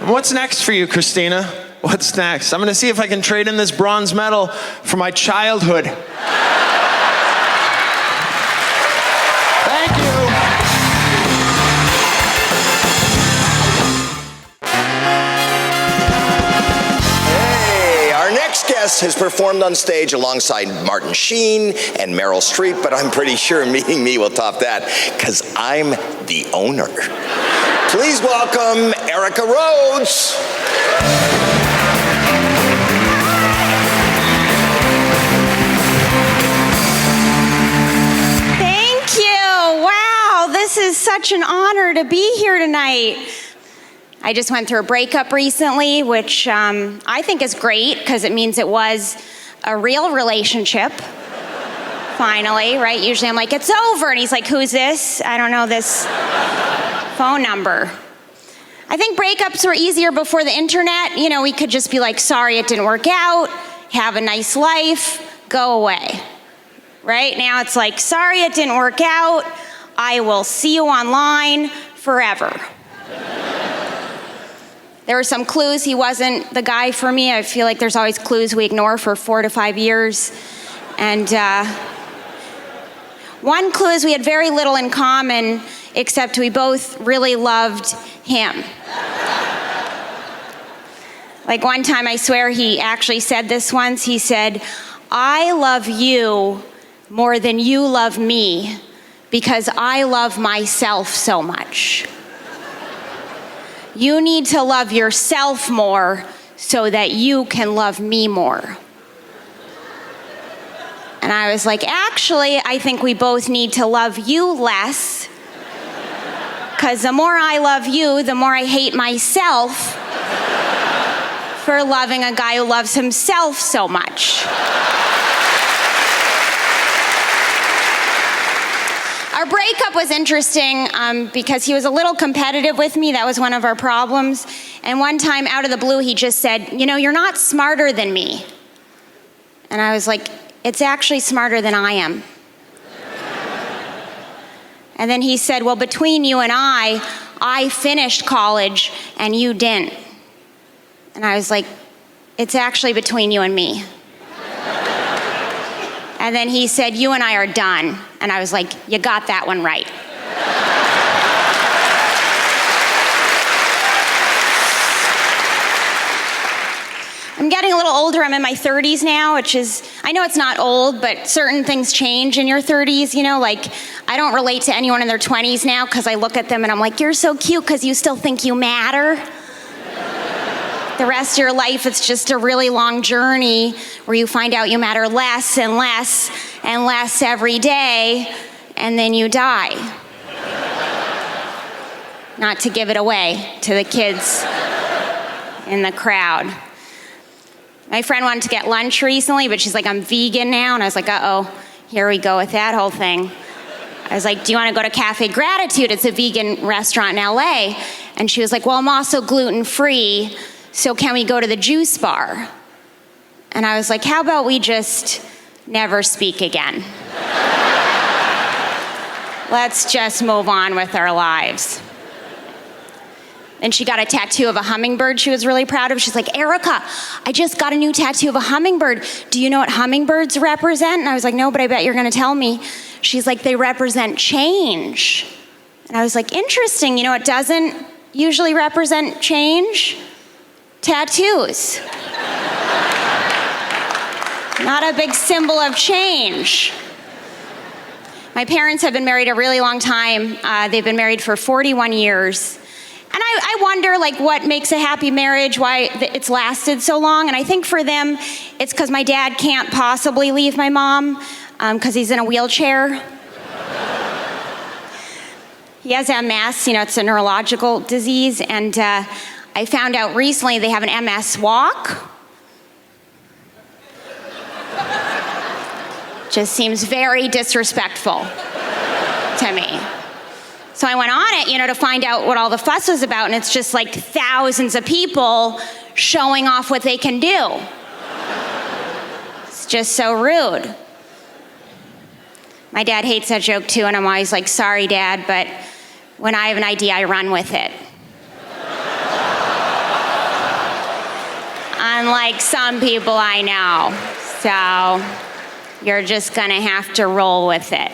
And what's next for you, Christina? What's next? I'm gonna see if I can trade in this bronze medal for my childhood. Thank you. Hey, our next guest has performed on stage alongside Martin Sheen and Meryl Streep, but I'm pretty sure meeting me will top that, because I'm the owner. Please welcome Erica Rhodes. Thank you. Wow, this is such an honor to be here tonight. I just went through a breakup recently, which I think is great because it means it was a real relationship. Finally, right? Usually I'm like, it's over. And he's like, who's this? I don't know this phone number. I think breakups were easier before the internet. You know, we could just be like, sorry, it didn't work out. Have a nice life. Go away. Right? Now it's like, sorry, it didn't work out. I will see you online forever. There were some clues he wasn't the guy for me. I feel like there's always clues we ignore for 4 to 5 years. And one clue is we had very little in common, except we both really loved him. Like one time, I swear he actually said this once. He said, I love you more than you love me because I love myself so much. You need to love yourself more so that you can love me more. And I was like, actually, I think we both need to love you less, because the more I love you, the more I hate myself for loving a guy who loves himself so much. Our breakup was interesting because he was a little competitive with me. That was one of our problems. And one time, out of the blue, he just said, you know, you're not smarter than me. And I was like, it's actually smarter than I am. And then he said, well, between you and I finished college and you didn't. And I was like, it's actually between you and me. And then he said, you and I are done. And I was like, you got that one right. I'm getting a little older. I'm in my 30s now, which is, I know it's not old, but certain things change in your 30s, you know, like I don't relate to anyone in their 20s now because I look at them and I'm like, you're so cute because you still think you matter. The rest of your life, it's just a really long journey where you find out you matter less and less and less every day, and then you die. Not to give it away to the kids in the crowd. My friend wanted to get lunch recently, but she's like, I'm vegan now. And I was like, uh-oh, here we go with that whole thing. I was like, do you want to go to Cafe Gratitude? It's a vegan restaurant in LA. And she was like, well, I'm also gluten-free, so can we go to the juice bar? And I was like, how about we just never speak again? Let's just move on with our lives. And she got a tattoo of a hummingbird she was really proud of. She's like, Erica, I just got a new tattoo of a hummingbird. Do you know what hummingbirds represent? And I was like, no, but I bet you're gonna tell me. She's like, they represent change. And I was like, interesting, you know what doesn't usually represent change? Tattoos. Not a big symbol of change. My parents have been married a really long time. They've been married for 41 years. And I wonder, like, what makes a happy marriage, why it's lasted so long. And I think for them, it's because my dad can't possibly leave my mom because he's in a wheelchair. He has MS, you know, it's a neurological disease. And I found out recently they have an MS walk. Just seems very disrespectful to me. So I went on it, you know, to find out what all the fuss was about, and it's just like thousands of people showing off what they can do. It's just so rude. My dad hates that joke too, and I'm always like, sorry, Dad, but when I have an idea, I run with it. Unlike some people I know. So you're just gonna have to roll with it.